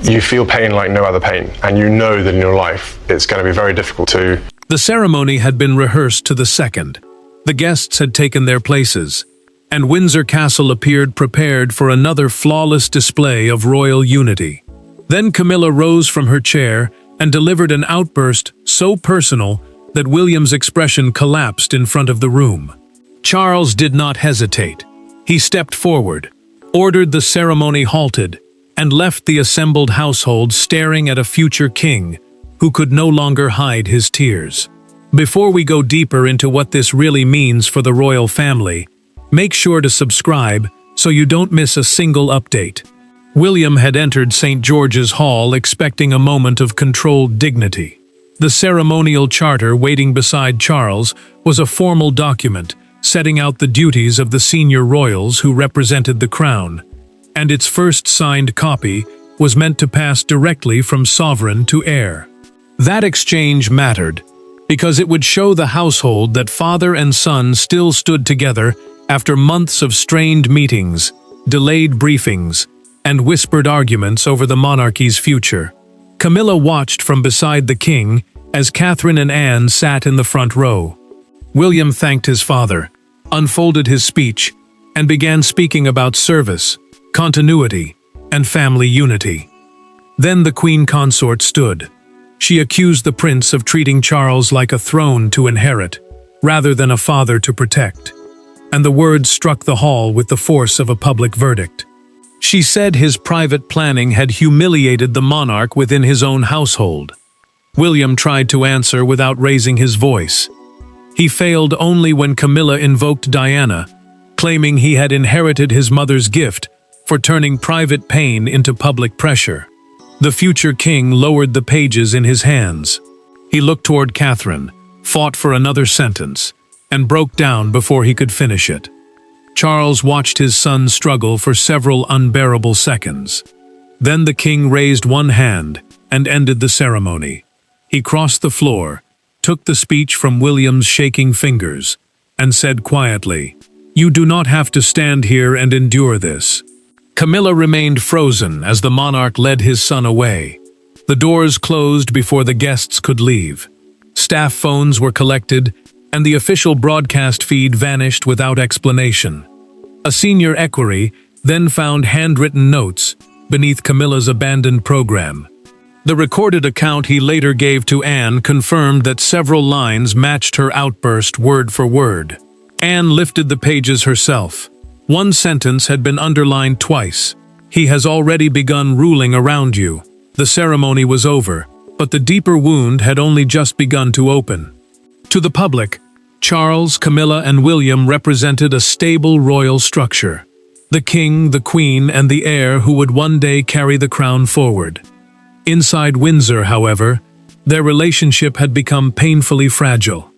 You feel pain like no other pain, and you know that in your life it's going to be very difficult to... The ceremony had been rehearsed to the second. The guests had taken their places, and Windsor Castle appeared prepared for another flawless display of royal unity. Then Camilla rose from her chair and delivered an outburst so personal that William's expression collapsed in front of the room. Charles did not hesitate. He stepped forward, ordered the ceremony halted, and left the assembled household staring at a future king who could no longer hide his tears. Before we go deeper into what this really means for the royal family, make sure to subscribe so you don't miss a single update. William had entered St. George's Hall expecting a moment of controlled dignity. The ceremonial charter waiting beside Charles was a formal document setting out the duties of the senior royals who represented the crown, and its first signed copy was meant to pass directly from sovereign to heir. That exchange mattered because it would show the household that father and son still stood together after months of strained meetings, delayed briefings, and whispered arguments over the monarchy's future. Camilla watched from beside the king as Catherine and Anne sat in the front row. William thanked his father, unfolded his speech, and began speaking about service, continuity, and family unity. Then the queen consort stood. She accused the prince of treating Charles like a throne to inherit, rather than a father to protect. And the words struck the hall with the force of a public verdict. She said his private planning had humiliated the monarch within his own household. William tried to answer without raising his voice. He failed only when Camilla invoked Diana, claiming he had inherited his mother's gift for turning private pain into public pressure. The future king lowered the pages in his hands. He looked toward Catherine, fought for another sentence, and broke down before he could finish it. Charles watched his son struggle for several unbearable seconds. Then the king raised one hand and ended the ceremony. He crossed the floor, took the speech from William's shaking fingers, and said quietly, "You do not have to stand here and endure this." Camilla remained frozen as the monarch led his son away. The doors closed before the guests could leave. Staff phones were collected, and the official broadcast feed vanished without explanation. A senior equerry then found handwritten notes beneath Camilla's abandoned program. The recorded account he later gave to Anne confirmed that several lines matched her outburst word for word. Anne lifted the pages herself. One sentence had been underlined twice. "He has already begun ruling around you." The ceremony was over, but the deeper wound had only just begun to open. To the public, Charles, Camilla, and William represented a stable royal structure. The king, the queen, and the heir who would one day carry the crown forward. Inside Windsor, however, their relationship had become painfully fragile.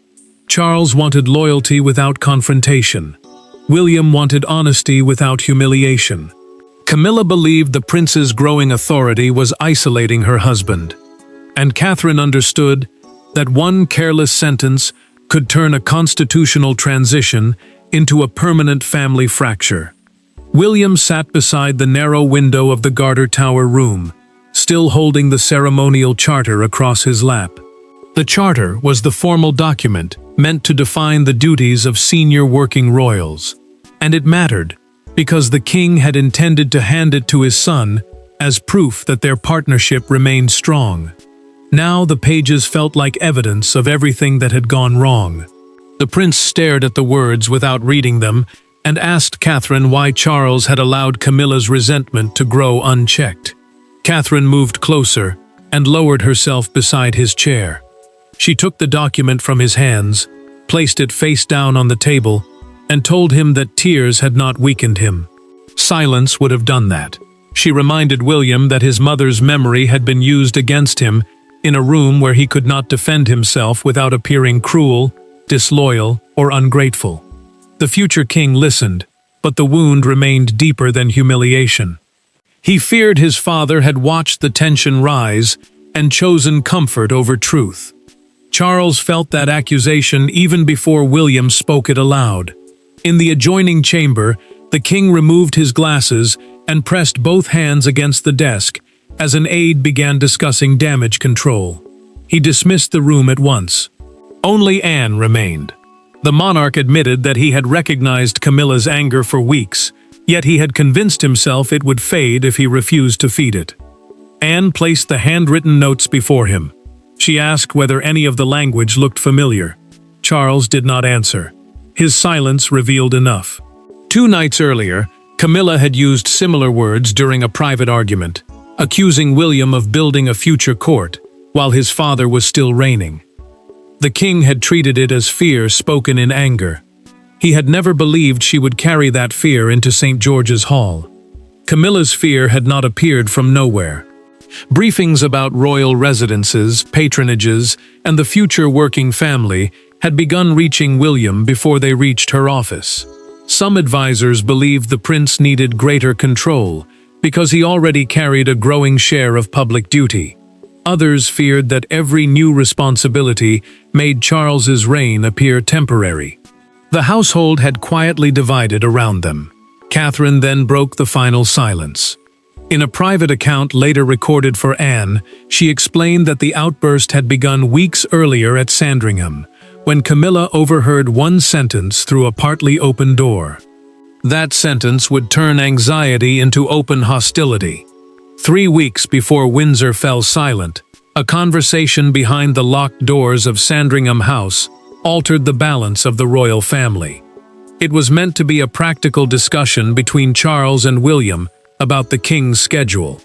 Charles wanted loyalty without confrontation. William wanted honesty without humiliation. Camilla believed the prince's growing authority was isolating her husband, and Catherine understood that one careless sentence could turn a constitutional transition into a permanent family fracture. William sat beside the narrow window of the Garter Tower room, still holding the ceremonial charter across his lap. The charter was the formal document meant to define the duties of senior working royals. And it mattered, because the king had intended to hand it to his son as proof that their partnership remained strong. Now the pages felt like evidence of everything that had gone wrong. The prince stared at the words without reading them and asked Catherine why Charles had allowed Camilla's resentment to grow unchecked. Catherine moved closer and lowered herself beside his chair. She took the document from his hands, placed it face down on the table, and told him that tears had not weakened him. Silence would have done that. She reminded William that his mother's memory had been used against him in a room where he could not defend himself without appearing cruel, disloyal, or ungrateful. The future king listened, but the wound remained deeper than humiliation. He feared his father had watched the tension rise and chosen comfort over truth. Charles felt that accusation even before William spoke it aloud. In the adjoining chamber, the king removed his glasses and pressed both hands against the desk, as an aide began discussing damage control. He dismissed the room at once. Only Anne remained. The monarch admitted that he had recognized Camilla's anger for weeks, yet he had convinced himself it would fade if he refused to feed it. Anne placed the handwritten notes before him. She asked whether any of the language looked familiar. Charles did not answer. His silence revealed enough. 2 nights earlier, Camilla had used similar words during a private argument, accusing William of building a future court, while his father was still reigning. The king had treated it as fear spoken in anger. He had never believed she would carry that fear into St. George's Hall. Camilla's fear had not appeared from nowhere. Briefings about royal residences, patronages, and the future working family had begun reaching William before they reached her office. Some advisors believed the prince needed greater control because he already carried a growing share of public duty. Others feared that every new responsibility made Charles's reign appear temporary. The household had quietly divided around them. Catherine then broke the final silence. In a private account later recorded for Anne, she explained that the outburst had begun weeks earlier at Sandringham, when Camilla overheard one sentence through a partly open door. That sentence would turn anxiety into open hostility. 3 weeks before Windsor fell silent, a conversation behind the locked doors of Sandringham House altered the balance of the royal family. It was meant to be a practical discussion between Charles and William about the king's schedule.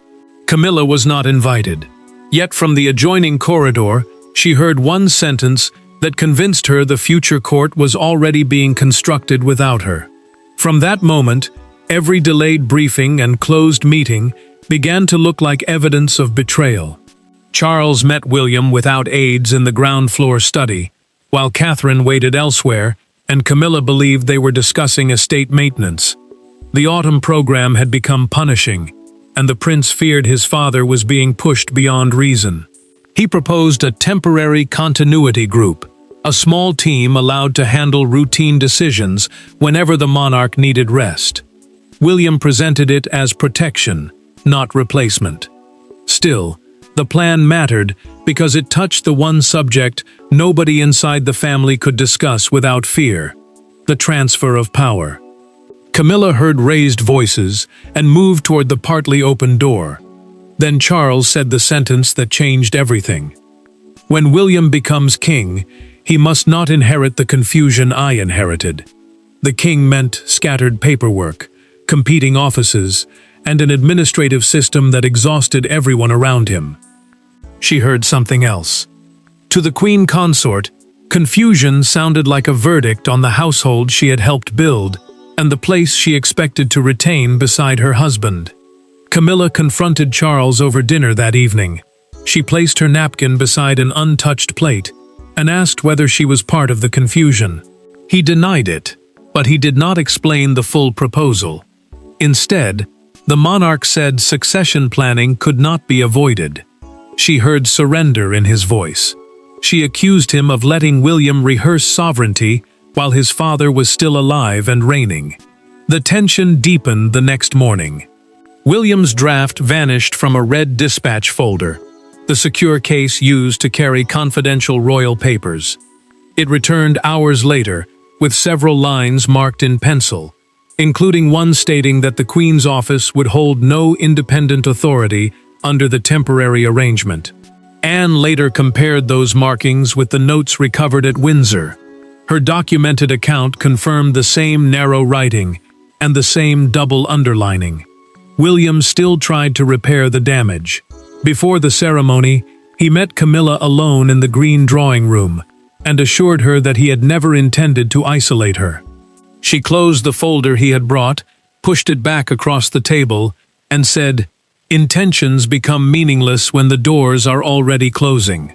Camilla was not invited. Yet from the adjoining corridor, she heard one sentence that convinced her the future court was already being constructed without her. From that moment, every delayed briefing and closed meeting began to look like evidence of betrayal. Charles met William without aides in the ground floor study, while Catherine waited elsewhere, and Camilla believed they were discussing estate maintenance. The autumn program had become punishing, and the prince feared his father was being pushed beyond reason. He proposed a temporary continuity group, a small team allowed to handle routine decisions whenever the monarch needed rest. William presented it as protection, not replacement. Still, the plan mattered because it touched the one subject nobody inside the family could discuss without fear: the transfer of power. Camilla heard raised voices and moved toward the partly open door. Then Charles said the sentence that changed everything. "When William becomes king, he must not inherit the confusion I inherited." The king meant scattered paperwork, competing offices, and an administrative system that exhausted everyone around him. She heard something else. To the queen consort, confusion sounded like a verdict on the household she had helped build and the place she expected to retain beside her husband. Camilla confronted Charles over dinner that evening. She placed her napkin beside an untouched plate and asked whether she was part of the confusion. He denied it, but he did not explain the full proposal. Instead, the monarch said succession planning could not be avoided. She heard surrender in his voice. She accused him of letting William rehearse sovereignty while his father was still alive and reigning. The tension deepened the next morning. William's draft vanished from a red dispatch folder, the secure case used to carry confidential royal papers. It returned hours later, with several lines marked in pencil, including one stating that the Queen's office would hold no independent authority under the temporary arrangement. Anne later compared those markings with the notes recovered at Windsor. Her documented account confirmed the same narrow writing and the same double underlining. William still tried to repair the damage. Before the ceremony, he met Camilla alone in the green drawing room and assured her that he had never intended to isolate her. She closed the folder he had brought, pushed it back across the table, and said, "Intentions become meaningless when the doors are already closing."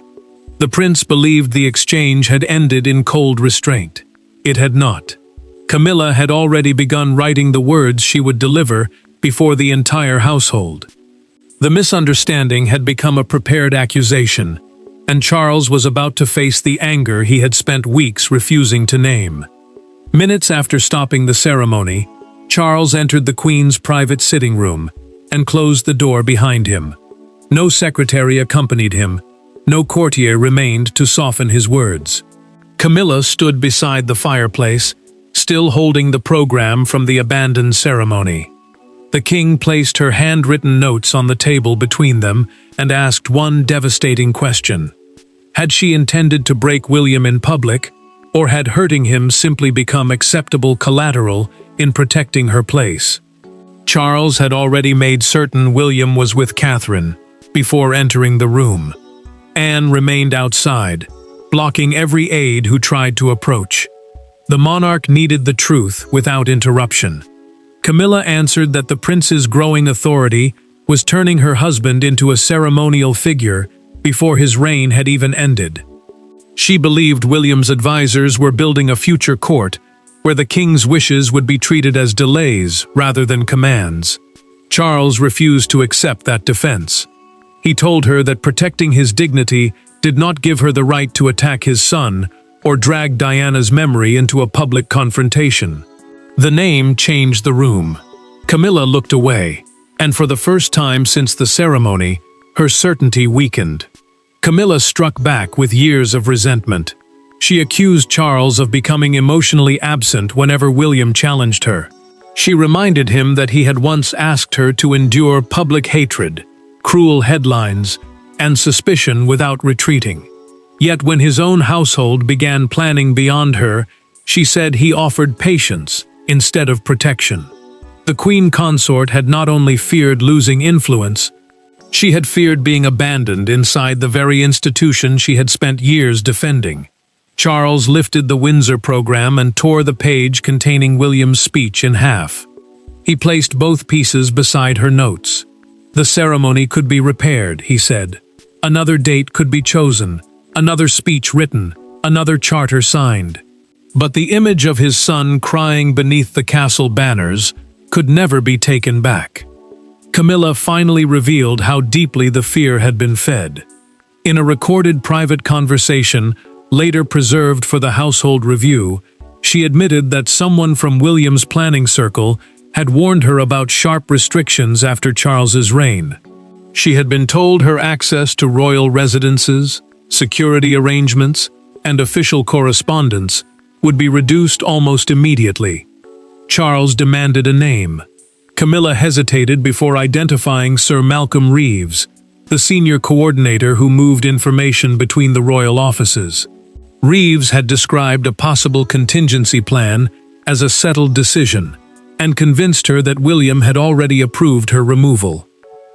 The prince believed the exchange had ended in cold restraint. It had not. Camilla had already begun writing the words she would deliver before the entire household. The misunderstanding had become a prepared accusation, and Charles was about to face the anger he had spent weeks refusing to name. Minutes after stopping the ceremony, Charles entered the Queen's private sitting room and closed the door behind him. No secretary accompanied him. No courtier remained to soften his words. Camilla stood beside the fireplace, still holding the program from the abandoned ceremony. The king placed her handwritten notes on the table between them and asked one devastating question. Had she intended to break William in public, or had hurting him simply become acceptable collateral in protecting her place? Charles had already made certain William was with Catherine before entering the room. Anne remained outside, blocking every aide who tried to approach. The monarch needed the truth without interruption. Camilla answered that the prince's growing authority was turning her husband into a ceremonial figure before his reign had even ended. She believed William's advisors were building a future court where the king's wishes would be treated as delays rather than commands. Charles refused to accept that defense. He told her that protecting his dignity did not give her the right to attack his son or drag Diana's memory into a public confrontation. The name changed the room. Camilla looked away, and for the first time since the ceremony, her certainty weakened. Camilla struck back with years of resentment. She accused Charles of becoming emotionally absent whenever William challenged her. She reminded him that he had once asked her to endure public hatred, cruel headlines, and suspicion without retreating. Yet when his own household began planning beyond her, she said he offered patience instead of protection. The queen consort had not only feared losing influence, she had feared being abandoned inside the very institution she had spent years defending. Charles lifted the Windsor program and tore the page containing William's speech in half. He placed both pieces beside her notes. The ceremony could be repaired, he said. Another date could be chosen, another speech written, another charter signed. But the image of his son crying beneath the castle banners could never be taken back. Camilla finally revealed how deeply the fear had been fed. In a recorded private conversation, later preserved for the household review, she admitted that someone from William's planning circle had warned her about sharp restrictions after Charles's reign. She had been told her access to royal residences, security arrangements, and official correspondence would be reduced almost immediately. Charles demanded a name. Camilla hesitated before identifying Sir Malcolm Reeves, the senior coordinator who moved information between the royal offices. Reeves had described a possible contingency plan as a settled decision, and convinced her that William had already approved her removal.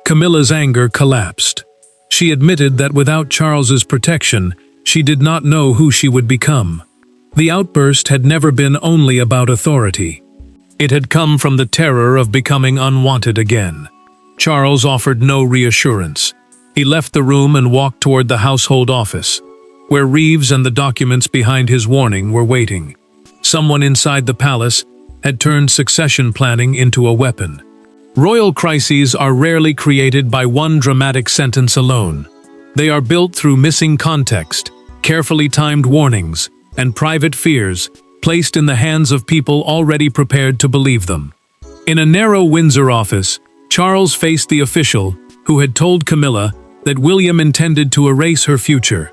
Camilla's anger collapsed. She admitted that without Charles's protection, she did not know who she would become. The outburst had never been only about authority. It had come from the terror of becoming unwanted again. Charles offered no reassurance. He left the room and walked toward the household office, where Reeves and the documents behind his warning were waiting. Someone inside the palace had turned succession planning into a weapon. Royal crises are rarely created by one dramatic sentence alone. They are built through missing context, carefully timed warnings, and private fears placed in the hands of people already prepared to believe them. In a narrow Windsor office, Charles faced the official who had told Camilla that William intended to erase her future.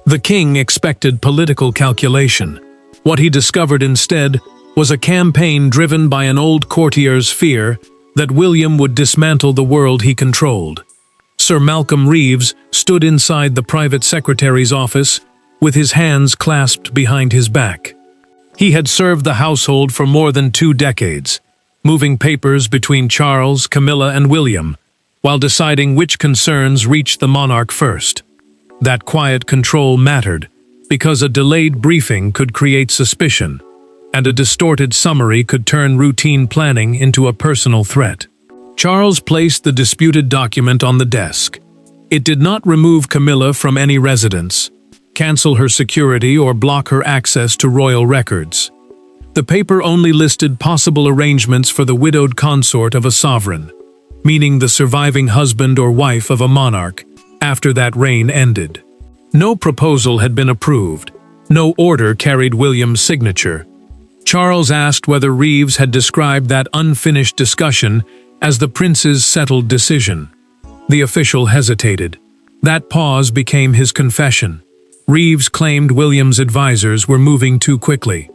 The king expected political calculation. What he discovered instead was a campaign driven by an old courtier's fear that William would dismantle the world he controlled. Sir Malcolm Reeves stood inside the private secretary's office with his hands clasped behind his back. He had served the household for more than 2 decades, moving papers between Charles, Camilla, and William, while deciding which concerns reached the monarch first. That quiet control mattered, because a delayed briefing could create suspicion, and a distorted summary could turn routine planning into a personal threat. Charles placed the disputed document on the desk. It did not remove Camilla from any residence, cancel her security, or block her access to royal records. The paper only listed possible arrangements for the widowed consort of a sovereign, meaning the surviving husband or wife of a monarch, after that reign ended. No proposal had been approved. No order carried William's signature. Charles asked whether Reeves had described that unfinished discussion as the prince's settled decision. The official hesitated. That pause became his confession. Reeves claimed William's advisors were moving too quickly.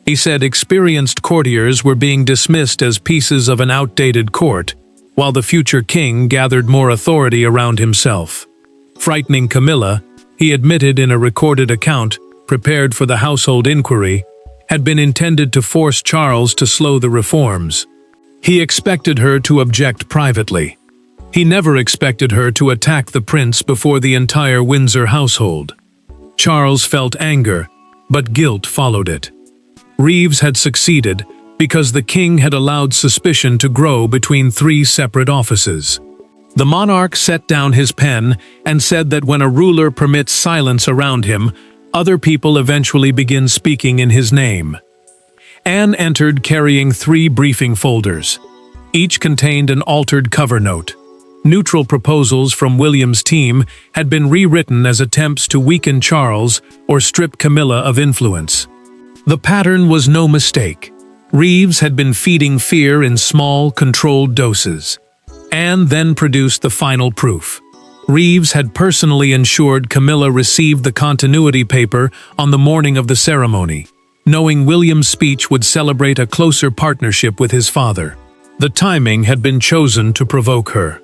He said experienced courtiers were being dismissed as pieces of an outdated court, while the future king gathered more authority around himself. Frightening Camilla, he admitted in a recorded account, prepared for the household inquiry, had been intended to force Charles to slow the reforms. He expected her to object privately. He never expected her to attack the prince before the entire Windsor household. Charles felt anger, but guilt followed it. Reeves had succeeded because the king had allowed suspicion to grow between three separate offices. The monarch set down his pen and said that when a ruler permits silence around him, other people eventually begin speaking in his name. Anne entered carrying 3 briefing folders. Each contained an altered cover note. Neutral proposals from William's team had been rewritten as attempts to weaken Charles or strip Camilla of influence. The pattern was no mistake. Reeves had been feeding fear in small, controlled doses. Anne then produced the final proof. Reeves had personally ensured Camilla received the continuity paper on the morning of the ceremony, knowing William's speech would celebrate a closer partnership with his father. The timing had been chosen to provoke her.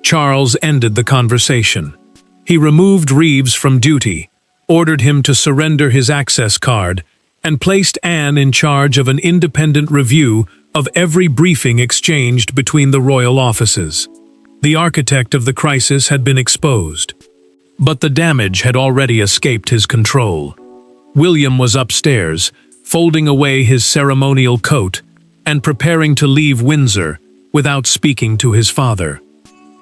Charles ended the conversation. He removed Reeves from duty, ordered him to surrender his access card, and placed Anne in charge of an independent review of every briefing exchanged between the royal offices. The architect of the crisis had been exposed, but the damage had already escaped his control. William was upstairs, folding away his ceremonial coat and preparing to leave Windsor without speaking to his father.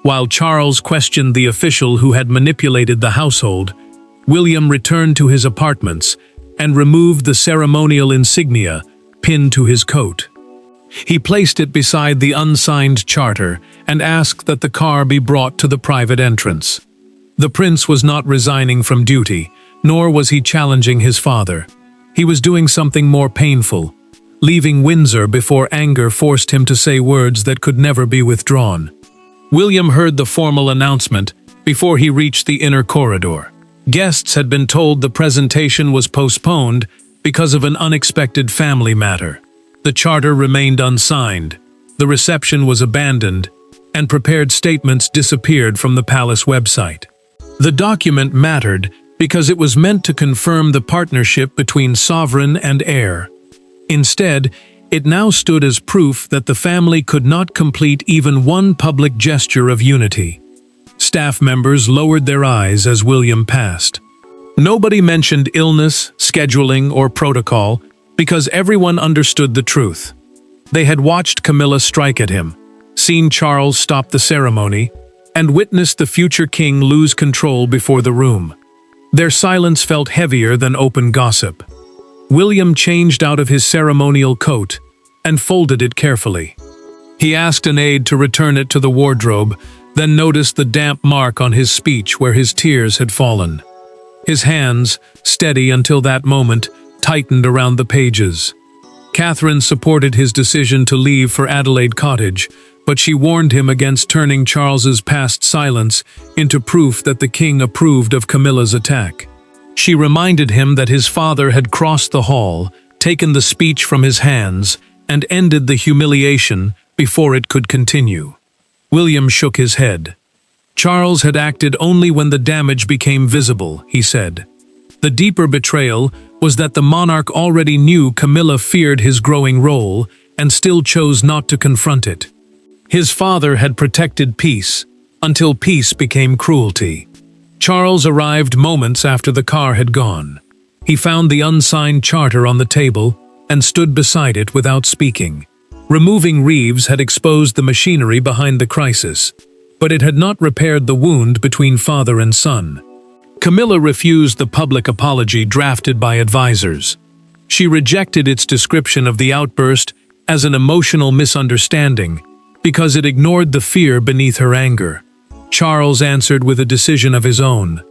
While Charles questioned the official who had manipulated the household, William returned to his apartments and removed the ceremonial insignia pinned to his coat. He placed it beside the unsigned charter and asked that the car be brought to the private entrance. The prince was not resigning from duty, nor was he challenging his father. He was doing something more painful, leaving Windsor before anger forced him to say words that could never be withdrawn. William heard the formal announcement before he reached the inner corridor. Guests had been told the presentation was postponed because of an unexpected family matter. The charter remained unsigned, the reception was abandoned, and prepared statements disappeared from the palace website. The document mattered because it was meant to confirm the partnership between sovereign and heir. Instead, it now stood as proof that the family could not complete even one public gesture of unity. Staff members lowered their eyes as William passed. Nobody mentioned illness, scheduling, or protocol because everyone understood the truth. They had watched Camilla strike at him, seen Charles stop the ceremony, and witnessed the future king lose control before the room. Their silence felt heavier than open gossip. William changed out of his ceremonial coat and folded it carefully. He asked an aide to return it to the wardrobe, then noticed the damp mark on his speech where his tears had fallen. His hands, steady until that moment, tightened around the pages. Catherine supported his decision to leave for Adelaide Cottage, but she warned him against turning Charles's past silence into proof that the king approved of Camilla's attack. She reminded him that his father had crossed the hall, taken the speech from his hands, and ended the humiliation before it could continue. William shook his head. Charles had acted only when the damage became visible, he said. The deeper betrayal was that the monarch already knew Camilla feared his growing role and still chose not to confront it. His father had protected peace until peace became cruelty. Charles arrived moments after the car had gone. He found the unsigned charter on the table and stood beside it without speaking. Removing Reeves had exposed the machinery behind the crisis, but it had not repaired the wound between father and son. Camilla refused the public apology drafted by advisors. She rejected its description of the outburst as an emotional misunderstanding because it ignored the fear beneath her anger. Charles answered with a decision of his own.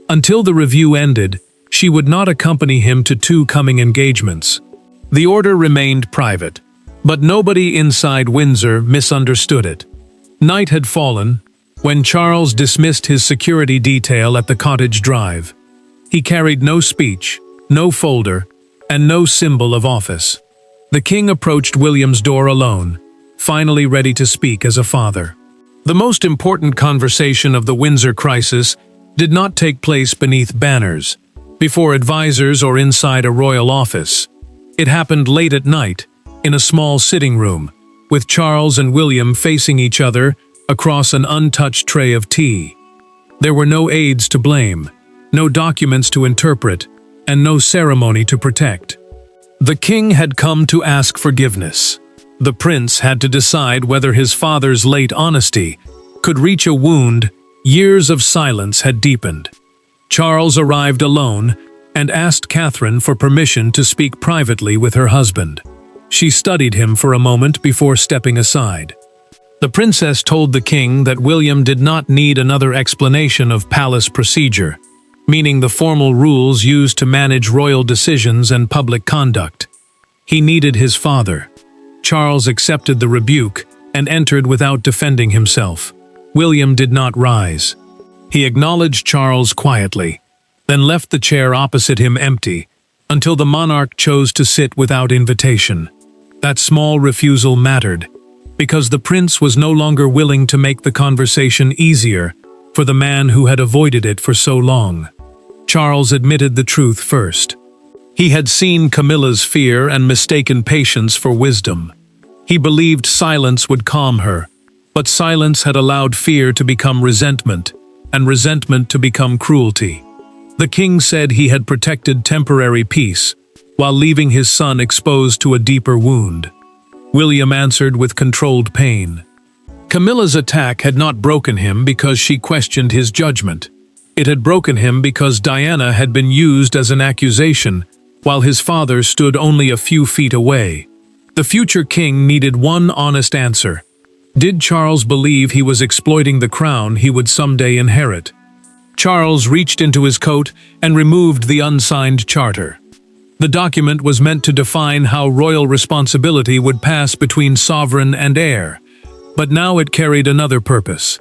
Until the review ended, she would not accompany him to 2 coming engagements. The order remained private, but nobody inside Windsor misunderstood it. Night had fallen, when Charles dismissed his security detail at the cottage drive. He carried no speech, no folder, and no symbol of office. The king approached William's door alone, finally ready to speak as a father. The most important conversation of the Windsor crisis did not take place beneath banners, before advisors or inside a royal office. It happened late at night, in a small sitting room, with Charles and William facing each other across an untouched tray of tea. There were no aides to blame, no documents to interpret, and no ceremony to protect. The king had come to ask forgiveness. The prince had to decide whether his father's late honesty could reach a wound years of silence had deepened. Charles arrived alone and asked Catherine for permission to speak privately with her husband. She studied him for a moment before stepping aside. The princess told the king that William did not need another explanation of palace procedure, meaning the formal rules used to manage royal decisions and public conduct. He needed his father. Charles accepted the rebuke and entered without defending himself. William did not rise. He acknowledged Charles quietly, then left the chair opposite him empty, until the monarch chose to sit without invitation. That small refusal mattered, because the prince was no longer willing to make the conversation easier for the man who had avoided it for so long. Charles admitted the truth first. He had seen Camilla's fear and mistaken patience for wisdom. He believed silence would calm her, but silence had allowed fear to become resentment, and resentment to become cruelty. The king said he had protected temporary peace, while leaving his son exposed to a deeper wound. William answered with controlled pain. Camilla's attack had not broken him because she questioned his judgment. It had broken him because Diana had been used as an accusation, while his father stood only a few feet away. The future king needed one honest answer. Did Charles believe he was exploiting the crown he would someday inherit? Charles reached into his coat and removed the unsigned charter. The document was meant to define how royal responsibility would pass between sovereign and heir, but now it carried another purpose.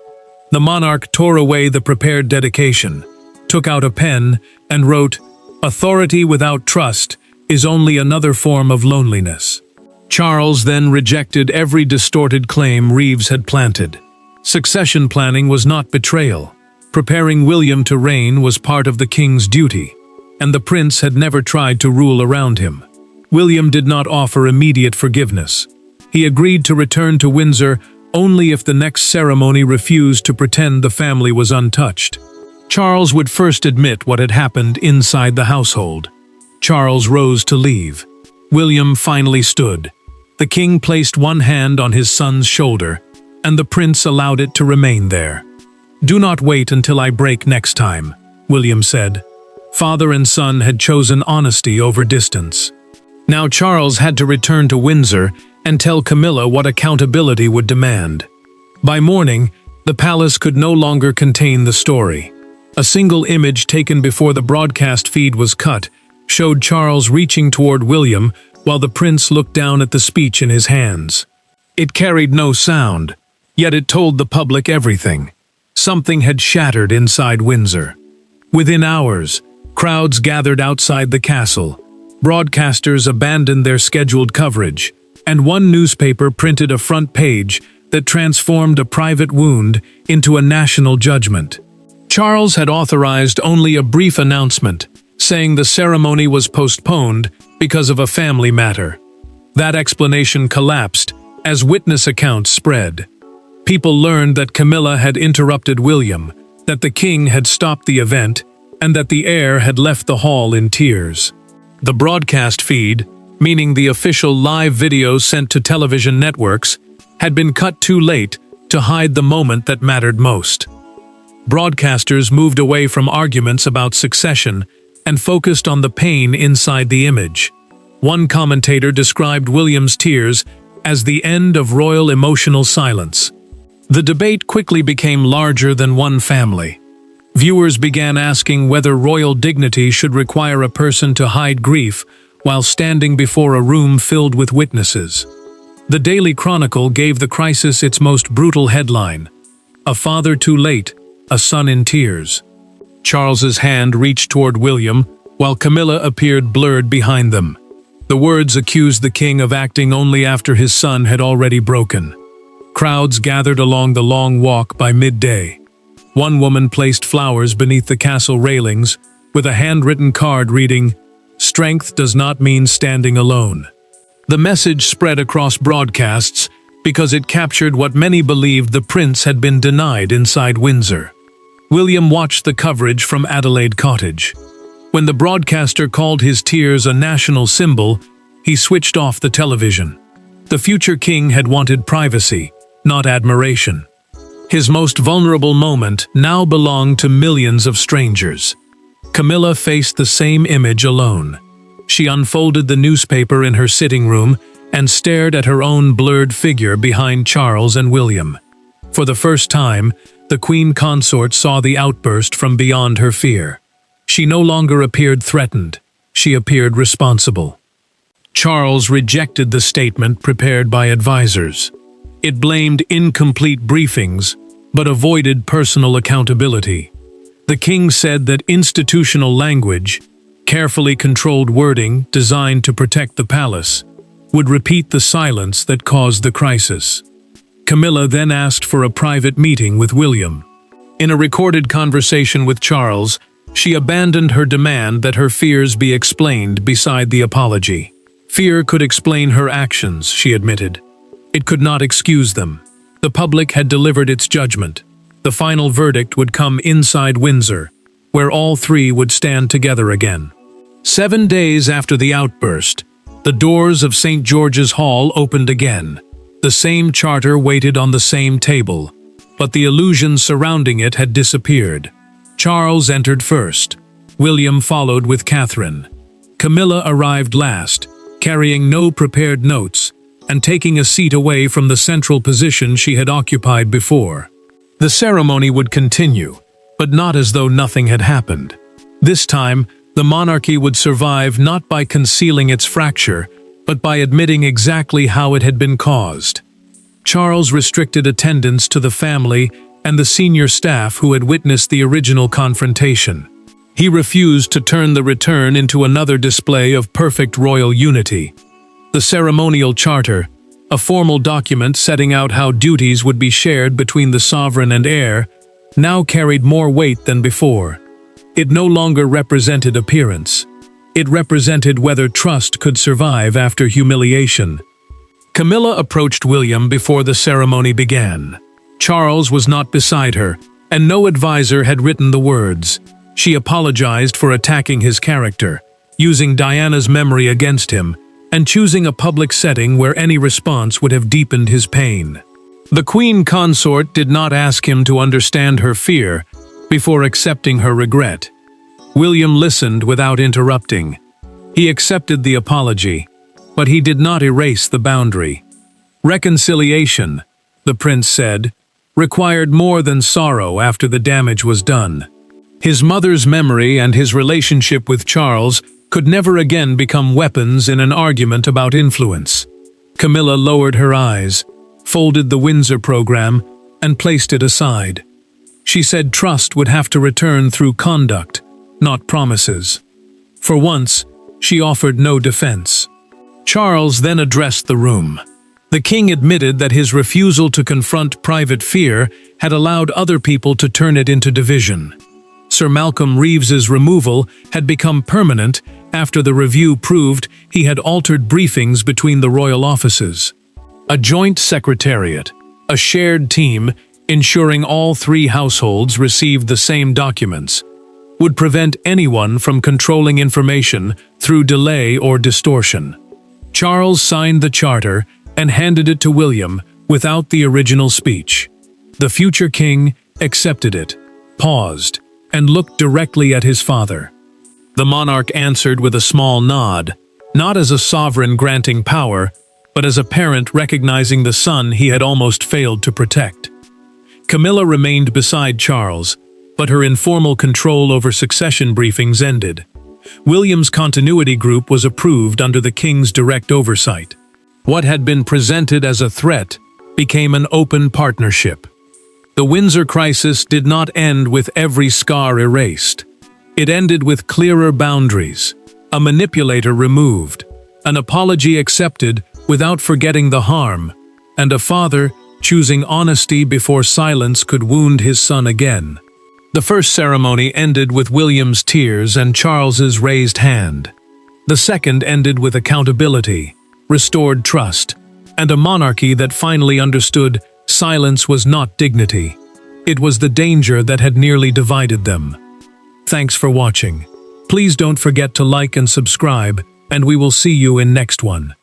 The monarch tore away the prepared dedication, took out a pen, and wrote, "Authority without trust is only another form of loneliness." Charles then rejected every distorted claim Reeves had planted. Succession planning was not betrayal. Preparing William to reign was part of the king's duty, and the prince had never tried to rule around him. William did not offer immediate forgiveness. He agreed to return to Windsor only if the next ceremony refused to pretend the family was untouched. Charles would first admit what had happened inside the household. Charles rose to leave. William finally stood. The king placed one hand on his son's shoulder, and the prince allowed it to remain there. "Do not wait until I break next time," William said. Father and son had chosen honesty over distance. Now Charles had to return to Windsor and tell Camilla what accountability would demand. By morning, the palace could no longer contain the story. A single image taken before the broadcast feed was cut showed Charles reaching toward William while the prince looked down at the speech in his hands. It carried no sound, yet it told the public everything. Something had shattered inside Windsor. Within hours, crowds gathered outside the castle. Broadcasters abandoned their scheduled coverage, and one newspaper printed a front page that transformed a private wound into a national judgment. Charles had authorized only a brief announcement, saying the ceremony was postponed because of a family matter. That explanation collapsed as witness accounts spread. People learned that Camilla had interrupted William, that the king had stopped the event, and that the heir had left the hall in tears. The broadcast feed, meaning the official live videos sent to television networks, had been cut too late to hide the moment that mattered most. Broadcasters moved away from arguments about succession and focused on the pain inside the image. One commentator described William's tears as the end of royal emotional silence. The debate quickly became larger than one family. Viewers began asking whether royal dignity should require a person to hide grief while standing before a room filled with witnesses. The Daily Chronicle gave the crisis its most brutal headline: A father too late, a son in tears. Charles's hand reached toward William, while Camilla appeared blurred behind them. The words accused the king of acting only after his son had already broken. Crowds gathered along the long walk by midday. One woman placed flowers beneath the castle railings, with a handwritten card reading, "Strength does not mean standing alone." The message spread across broadcasts because it captured what many believed the prince had been denied inside Windsor. William watched the coverage from Adelaide Cottage. When the broadcaster called his tears a national symbol, he switched off the television. The future king had wanted privacy, not admiration. His most vulnerable moment now belonged to millions of strangers. Camilla faced the same image alone. She unfolded the newspaper in her sitting room and stared at her own blurred figure behind Charles and William. For the first time, the queen consort saw the outburst from beyond her fear. She no longer appeared threatened, she appeared responsible. Charles rejected the statement prepared by advisors. It blamed incomplete briefings, but avoided personal accountability. The king said that institutional language, carefully controlled wording designed to protect the palace, would repeat the silence that caused the crisis. Camilla then asked for a private meeting with William. In a recorded conversation with Charles, she abandoned her demand that her fears be explained beside the apology. Fear could explain her actions, she admitted. It could not excuse them. The public had delivered its judgment. The final verdict would come inside Windsor, where all three would stand together again. 7 days after the outburst, the doors of St. George's Hall opened again. The same charter waited on the same table, but the illusion surrounding it had disappeared. Charles entered first. William followed with Catherine. Camilla arrived last, carrying no prepared notes, and taking a seat away from the central position she had occupied before. The ceremony would continue, but not as though nothing had happened. This time, the monarchy would survive not by concealing its fracture, but by admitting exactly how it had been caused. Charles restricted attendance to the family and the senior staff who had witnessed the original confrontation. He refused to turn the return into another display of perfect royal unity. The ceremonial charter, a formal document setting out how duties would be shared between the sovereign and heir, now carried more weight than before. It no longer represented appearance. It represented whether trust could survive after humiliation. Camilla approached William before the ceremony began. Charles was not beside her, and no advisor had written the words. She apologized for attacking his character, using Diana's memory against him, and choosing a public setting where any response would have deepened his pain. The queen consort did not ask him to understand her fear before accepting her regret. William listened without interrupting. He accepted the apology, but he did not erase the boundary. Reconciliation, the prince said, required more than sorrow after the damage was done. His mother's memory and his relationship with Charles could never again become weapons in an argument about influence. Camilla lowered her eyes, folded the Windsor program, and placed it aside. She said trust would have to return through conduct, not promises. For once, she offered no defense. Charles then addressed the room. The king admitted that his refusal to confront private fear had allowed other people to turn it into division. Sir Malcolm Reeves's removal had become permanent after the review proved he had altered briefings between the royal offices. A joint secretariat, a shared team ensuring all three households received the same documents, would prevent anyone from controlling information through delay or distortion. Charles signed the charter and handed it to William without the original speech. The future king accepted it, paused, and looked directly at his father. The monarch answered with a small nod, not as a sovereign granting power, but as a parent recognizing the son he had almost failed to protect. Camilla remained beside Charles, but her informal control over succession briefings ended. William's continuity group was approved under the king's direct oversight. What had been presented as a threat became an open partnership. The Windsor crisis did not end with every scar erased. It ended with clearer boundaries, a manipulator removed, an apology accepted without forgetting the harm, and a father choosing honesty before silence could wound his son again. The first ceremony ended with William's tears and Charles's raised hand. The second ended with accountability, restored trust, and a monarchy that finally understood silence was not dignity. It was the danger that had nearly divided them. Thanks for watching. Please don't forget to like and subscribe, and we will see you in next one.